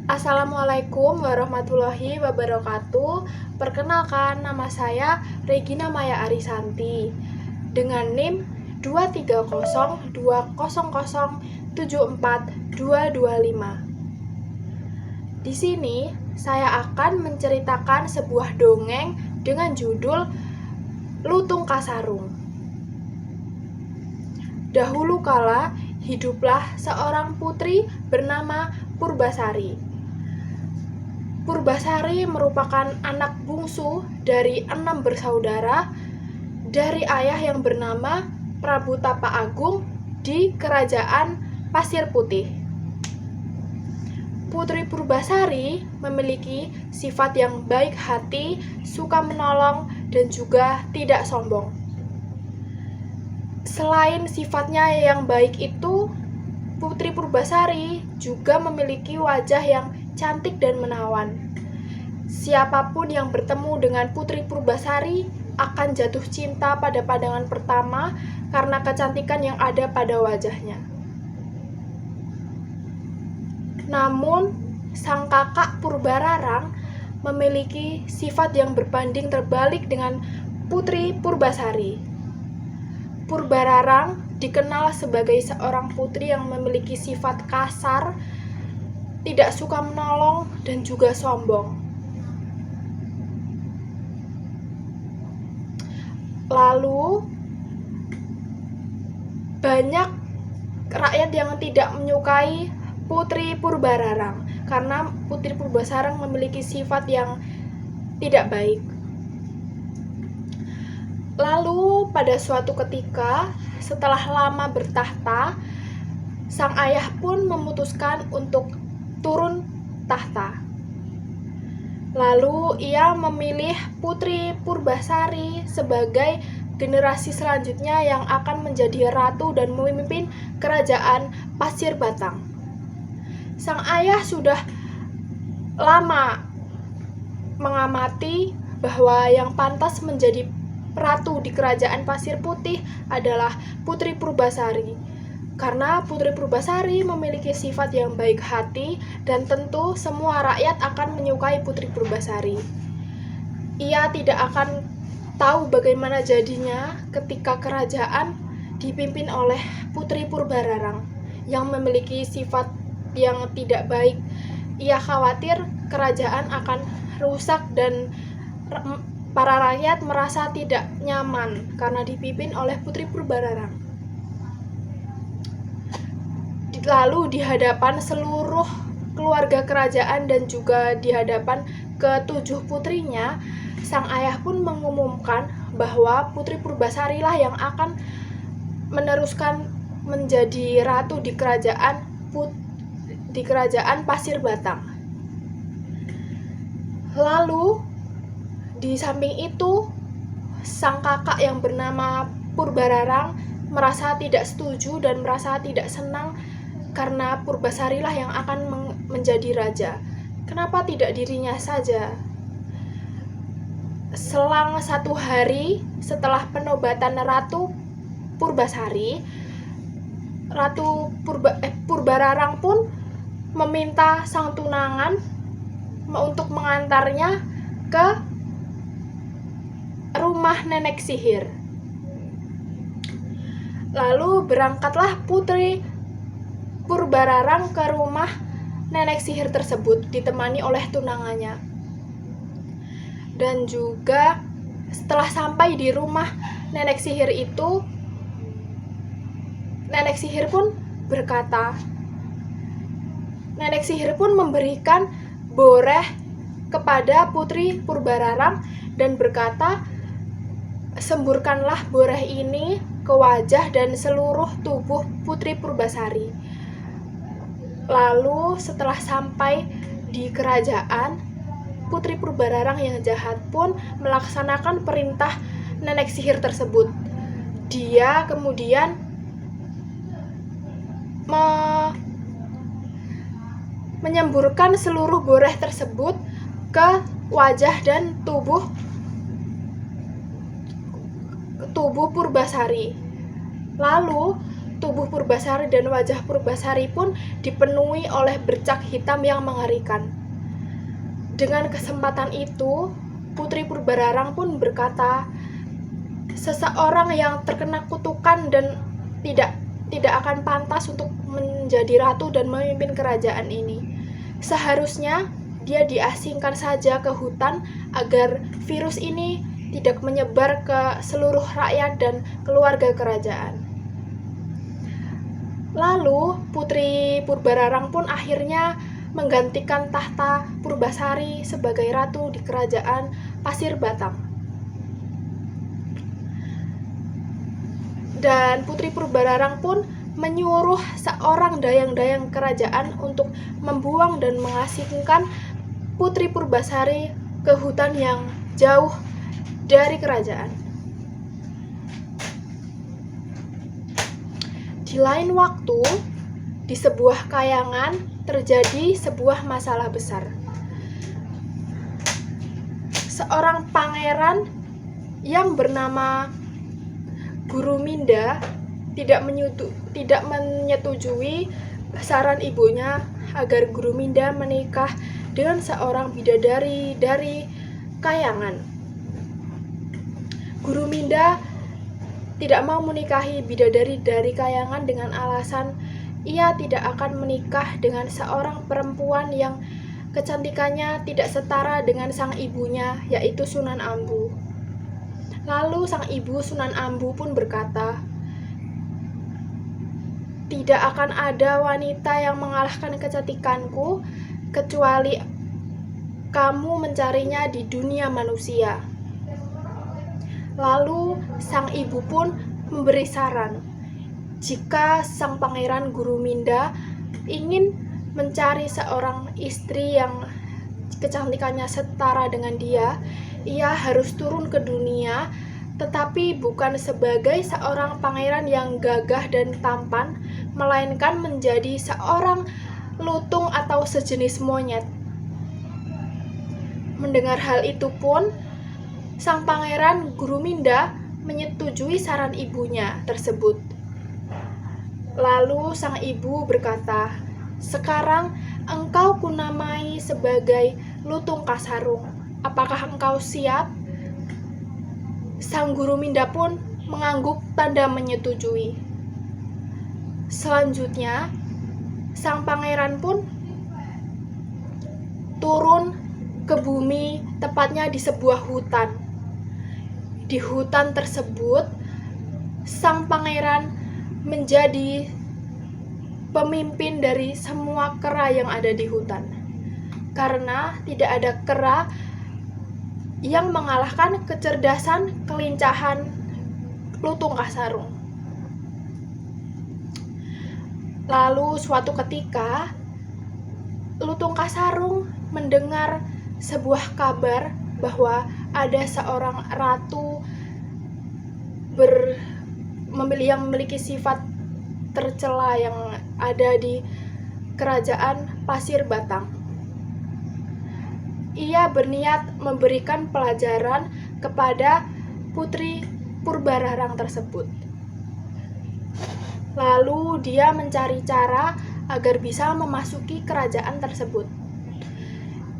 Assalamualaikum warahmatullahi wabarakatuh. Perkenalkan, nama saya Regina Maya Arisanti dengan NIM 23020074225. Di sini saya akan menceritakan sebuah dongeng dengan judul Lutung Kasarung. Dahulu kala hiduplah seorang putri bernama Purbasari. Purbasari merupakan anak bungsu dari 6 bersaudara dari ayah yang bernama Prabu Tapa Agung di Kerajaan Pasir Putih. Putri Purbasari memiliki sifat yang baik hati, suka menolong, dan juga tidak sombong. Selain sifatnya yang baik itu, Putri Purbasari juga memiliki wajah yang cantik dan menawan. Siapapun yang bertemu dengan Putri Purbasari akan jatuh cinta pada pandangan pertama karena kecantikan yang ada pada wajahnya. Namun, sang kakak Purbararang memiliki sifat yang berbanding terbalik dengan Putri Purbasari. Purbararang dikenal sebagai seorang putri yang memiliki sifat kasar, tidak suka menolong, dan juga sombong. Lalu, banyak rakyat yang tidak menyukai Putri Purbararang karena Putri Purbasari memiliki sifat yang tidak baik. Lalu, pada suatu ketika, setelah lama bertahta, sang ayah pun memutuskan untuk turun tahta. Lalu ia memilih Putri Purbasari sebagai generasi selanjutnya yang akan menjadi ratu dan memimpin kerajaan Pasir Batang. Sang ayah sudah lama mengamati bahwa yang pantas menjadi ratu di kerajaan Pasir Putih adalah Putri Purbasari. Karena Putri Purbasari memiliki sifat yang baik hati dan tentu semua rakyat akan menyukai Putri Purbasari. Ia tidak akan tahu bagaimana jadinya ketika kerajaan dipimpin oleh Putri Purbararang yang memiliki sifat yang tidak baik. Ia khawatir kerajaan akan rusak dan para rakyat merasa tidak nyaman karena dipimpin oleh Putri Purbararang. Lalu di hadapan seluruh keluarga kerajaan dan juga di hadapan ke-7 putrinya, sang ayah pun mengumumkan bahwa Putri Purbasari lah yang akan meneruskan menjadi ratu di kerajaan Pasir Batang. Lalu di samping itu, sang kakak yang bernama Purbararang merasa tidak setuju dan merasa tidak senang karena Purbasari lah yang akan menjadi raja. Kenapa tidak dirinya saja? Selang 1 hari setelah penobatan Ratu Purbasari, Purbararang pun meminta sang tunangan untuk mengantarnya ke rumah nenek sihir. Lalu berangkatlah Putri Purbararang ke rumah nenek sihir tersebut ditemani oleh tunangannya. Dan juga setelah sampai di rumah nenek sihir itu, nenek sihir pun berkata, nenek sihir pun memberikan boreh kepada Putri Purbararang dan berkata, semburkanlah boreh ini ke wajah dan seluruh tubuh Putri Purbasari. Lalu setelah sampai di kerajaan, Putri Purbararang yang jahat pun melaksanakan perintah nenek sihir tersebut. Dia kemudian menyemburkan seluruh boreh tersebut ke wajah dan tubuh Purbasari. Lalu tubuh Purbasari dan wajah Purbasari pun dipenuhi oleh bercak hitam yang mengerikan. Dengan kesempatan itu, Putri Purbararang pun berkata, seseorang yang terkena kutukan dan tidak akan pantas untuk menjadi ratu dan memimpin kerajaan ini. Seharusnya dia diasingkan saja ke hutan agar virus ini tidak menyebar ke seluruh rakyat dan keluarga kerajaan. Lalu Putri Purbararang pun akhirnya menggantikan tahta Purbasari sebagai ratu di kerajaan Pasir Batang. Dan Putri Purbararang pun menyuruh seorang dayang-dayang kerajaan untuk membuang dan mengasingkan Putri Purbasari ke hutan yang jauh dari kerajaan. Di lain waktu, di sebuah kayangan terjadi sebuah masalah besar. Seorang pangeran yang bernama Guruminda tidak menyetujui saran ibunya agar Guruminda menikah dengan seorang bidadari dari kayangan. Guruminda tidak mau menikahi bidadari dari kayangan dengan alasan ia tidak akan menikah dengan seorang perempuan yang kecantikannya tidak setara dengan sang ibunya, yaitu Sunan Ambu. Lalu sang ibu Sunan Ambu pun berkata, "Tidak akan ada wanita yang mengalahkan kecantikanku kecuali kamu mencarinya di dunia manusia." Lalu sang ibu pun memberi saran, jika sang pangeran Guruminda ingin mencari seorang istri yang kecantikannya setara dengan dia, ia harus turun ke dunia, tetapi bukan sebagai seorang pangeran yang gagah dan tampan, melainkan menjadi seorang lutung atau sejenis monyet. Mendengar hal itu pun, sang pangeran Guruminda menyetujui saran ibunya tersebut. Lalu sang ibu berkata, "Sekarang engkau kunamai sebagai Lutung Kasarung. Apakah engkau siap?" Sang Guruminda pun mengangguk tanda menyetujui. Selanjutnya, sang pangeran pun turun ke bumi, tepatnya di sebuah hutan. Di hutan tersebut, sang pangeran menjadi pemimpin dari semua kera yang ada di hutan. Karena tidak ada kera yang mengalahkan kecerdasan, kelincahan Lutung Kasarung. Lalu suatu ketika, Lutung Kasarung mendengar sebuah kabar bahwa ada seorang ratu yang memiliki sifat tercela yang ada di kerajaan Pasir Batang. Ia berniat memberikan pelajaran kepada Putri Purbararang tersebut. Lalu dia mencari cara agar bisa memasuki kerajaan tersebut.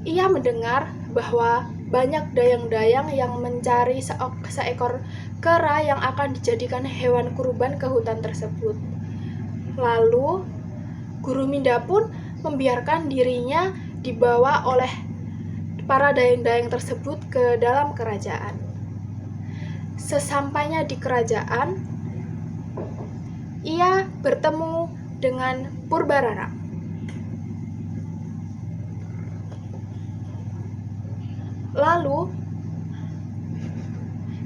Ia mendengar bahwa banyak dayang-dayang yang mencari seekor kera yang akan dijadikan hewan kurban ke hutan tersebut. Lalu Guruminda pun membiarkan dirinya dibawa oleh para dayang-dayang tersebut ke dalam kerajaan. Sesampainya di kerajaan, ia bertemu dengan Purbararang. Lalu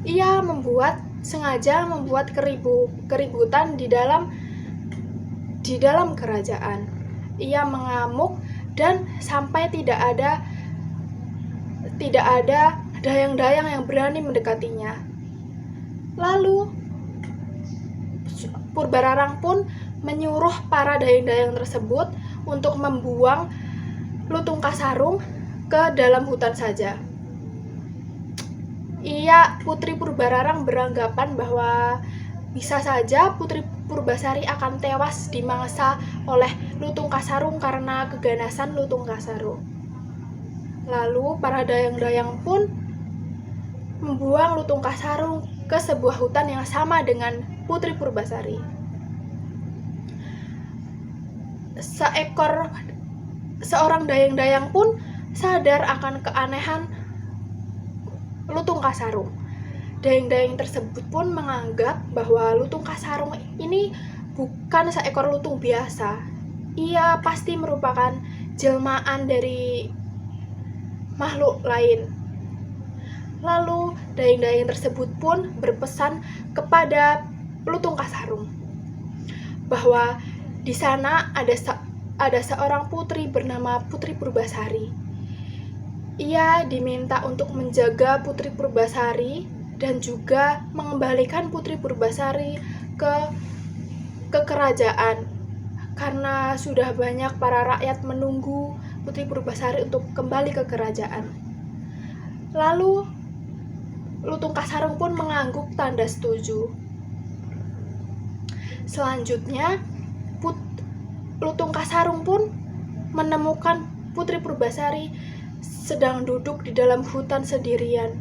ia sengaja membuat keributan di dalam kerajaan. Ia mengamuk dan sampai tidak ada dayang-dayang yang berani mendekatinya. Lalu Purbararang pun menyuruh para dayang-dayang tersebut untuk membuang Lutung Kasarung ke dalam hutan saja. Putri Purbararang beranggapan bahwa bisa saja Putri Purbasari akan tewas dimangsa oleh Lutung Kasarung karena keganasan Lutung Kasarung. Lalu para dayang-dayang pun membuang Lutung Kasarung ke sebuah hutan yang sama dengan Putri Purbasari. Seorang dayang-dayang pun sadar akan keanehan Lutung Kasarung. Dayang-dayang tersebut pun menganggap bahwa Lutung Kasarung ini bukan seekor lutung biasa. Ia pasti merupakan jelmaan dari makhluk lain. Lalu dayang-dayang tersebut pun berpesan kepada Lutung Kasarung bahwa di sana ada seorang putri bernama Putri Purbasari. Ia diminta untuk menjaga Putri Purbasari dan juga mengembalikan Putri Purbasari ke kerajaan, karena sudah banyak para rakyat menunggu Putri Purbasari untuk kembali ke kerajaan. Lalu Lutung Kasarung pun mengangguk tanda setuju. Selanjutnya Lutung Kasarung pun menemukan Putri Purbasari sedang duduk di dalam hutan sendirian.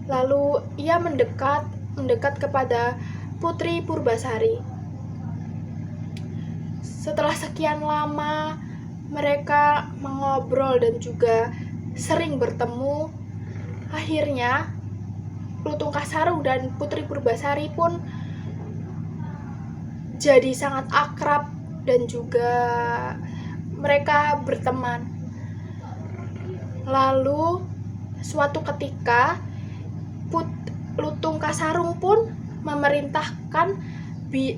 Lalu ia mendekat kepada Putri Purbasari. Setelah sekian lama mereka mengobrol dan juga sering bertemu, akhirnya Lutung Kasarung dan Putri Purbasari pun jadi sangat akrab dan juga mereka berteman. Lalu suatu ketika Lutung Kasarung pun memerintahkan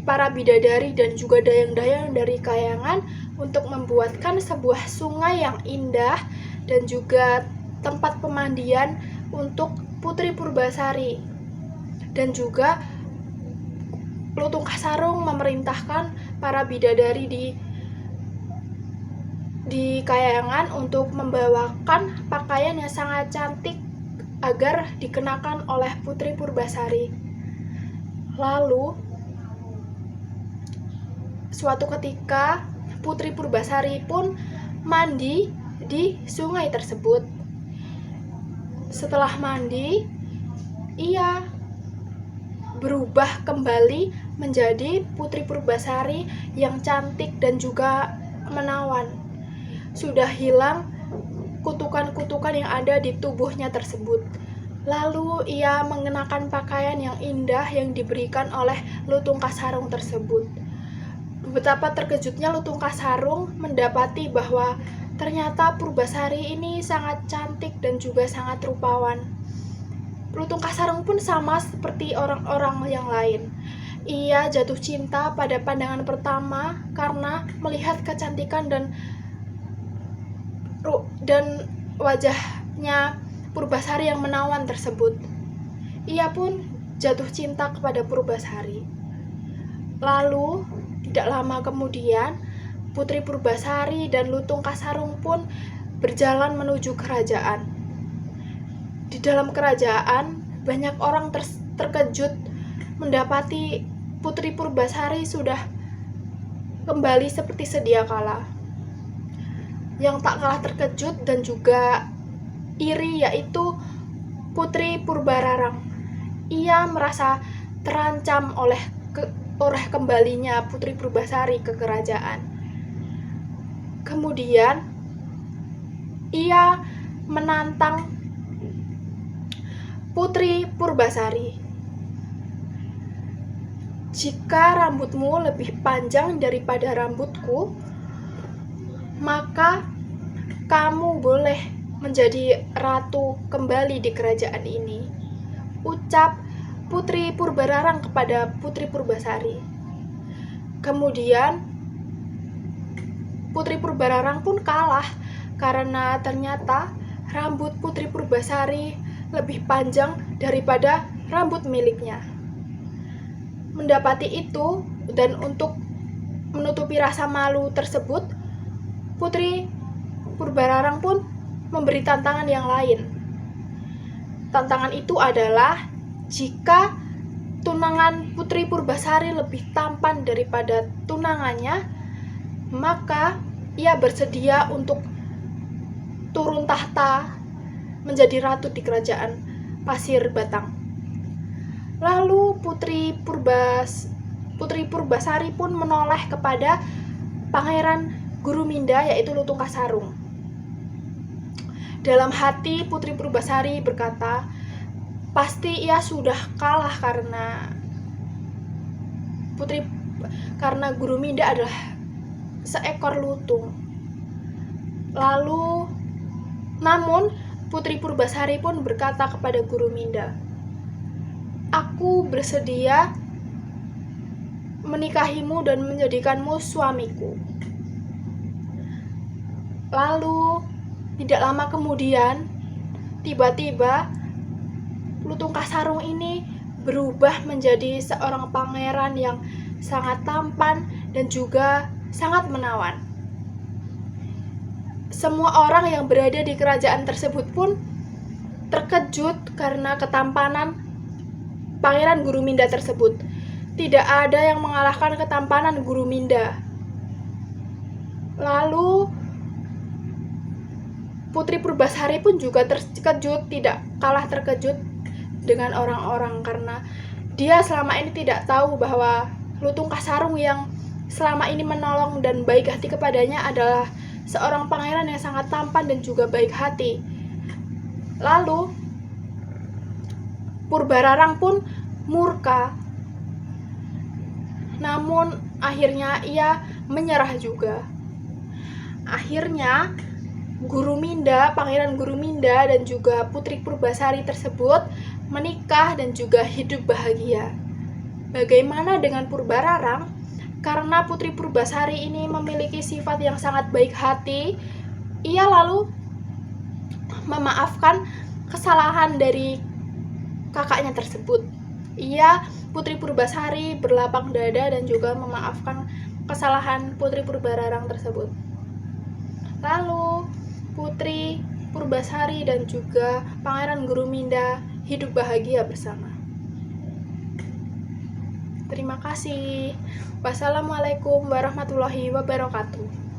para bidadari dan juga dayang-dayang dari Kahyangan untuk membuatkan sebuah sungai yang indah dan juga tempat pemandian untuk Putri Purbasari. Dan juga Lutung Kasarung memerintahkan para bidadari di Kahyangan untuk membawakan pakaian yang sangat cantik agar dikenakan oleh Putri Purbasari. Lalu suatu ketika Putri Purbasari pun mandi di sungai tersebut. Setelah mandi, ia berubah kembali menjadi Putri Purbasari yang cantik dan juga menawan. Sudah hilang kutukan-kutukan yang ada di tubuhnya tersebut. Lalu ia mengenakan pakaian yang indah yang diberikan oleh Lutung Kasarung tersebut. Betapa terkejutnya Lutung Kasarung mendapati bahwa ternyata Purbasari ini sangat cantik dan juga sangat rupawan. Lutung Kasarung pun sama seperti orang-orang yang lain. Ia jatuh cinta pada pandangan pertama karena melihat kecantikan dan wajahnya Purbasari yang menawan tersebut. Ia pun jatuh cinta kepada Purbasari. Lalu tidak lama kemudian Putri Purbasari dan Lutung Kasarung pun berjalan menuju kerajaan. Di dalam kerajaan banyak orang terkejut mendapati Putri Purbasari sudah kembali seperti sedia kala. Yang tak kalah terkejut dan juga iri yaitu Putri Purbararang. Ia merasa terancam oleh kembalinya Putri Purbasari ke kerajaan. Kemudian ia menantang Putri Purbasari. Jika rambutmu lebih panjang daripada rambutku, maka kamu boleh menjadi ratu kembali di kerajaan ini, ucap Putri Purbararang kepada Putri Purbasari. Kemudian Putri Purbararang pun kalah karena ternyata rambut Putri Purbasari lebih panjang daripada rambut miliknya. Mendapati itu dan untuk menutupi rasa malu tersebut, Putri Purbararang pun memberi tantangan yang lain. Tantangan itu adalah jika tunangan Putri Purbasari lebih tampan daripada tunangannya, maka ia bersedia untuk turun tahta menjadi ratu di kerajaan Pasir Batang. Lalu Putri Purbasari pun menoleh kepada Pangeran Guruminda, yaitu Lutung Kasarung. Dalam hati Putri Purbasari berkata, pasti ia sudah kalah karena Guruminda adalah seekor lutung. Namun Putri Purbasari pun berkata kepada Guruminda, aku bersedia menikahimu dan menjadikanmu suamiku. Lalu tidak lama kemudian, tiba-tiba Lutung Kasarung ini berubah menjadi seorang pangeran yang sangat tampan dan juga sangat menawan. Semua orang yang berada di kerajaan tersebut pun terkejut karena ketampanan Pangeran Guruminda tersebut. Tidak ada yang mengalahkan ketampanan Guruminda. Lalu Putri Purbasari pun juga terkejut, tidak kalah terkejut dengan orang-orang, karena dia selama ini tidak tahu bahwa Lutung Kasarung yang selama ini menolong dan baik hati kepadanya adalah seorang pangeran yang sangat tampan dan juga baik hati. Lalu Purbararang pun murka, namun akhirnya ia menyerah juga. Akhirnya Pangeran Guruminda dan juga Putri Purbasari tersebut menikah dan juga hidup bahagia. Bagaimana dengan Purbararang? Karena Putri Purbasari ini memiliki sifat yang sangat baik hati, ia lalu memaafkan kesalahan dari kakaknya tersebut. Putri Purbasari berlapang dada dan juga memaafkan kesalahan Putri Purbararang tersebut. Lalu Putri Purbasari dan juga Pangeran Guruminda hidup bahagia bersama. Terima kasih. Wassalamualaikum warahmatullahi wabarakatuh.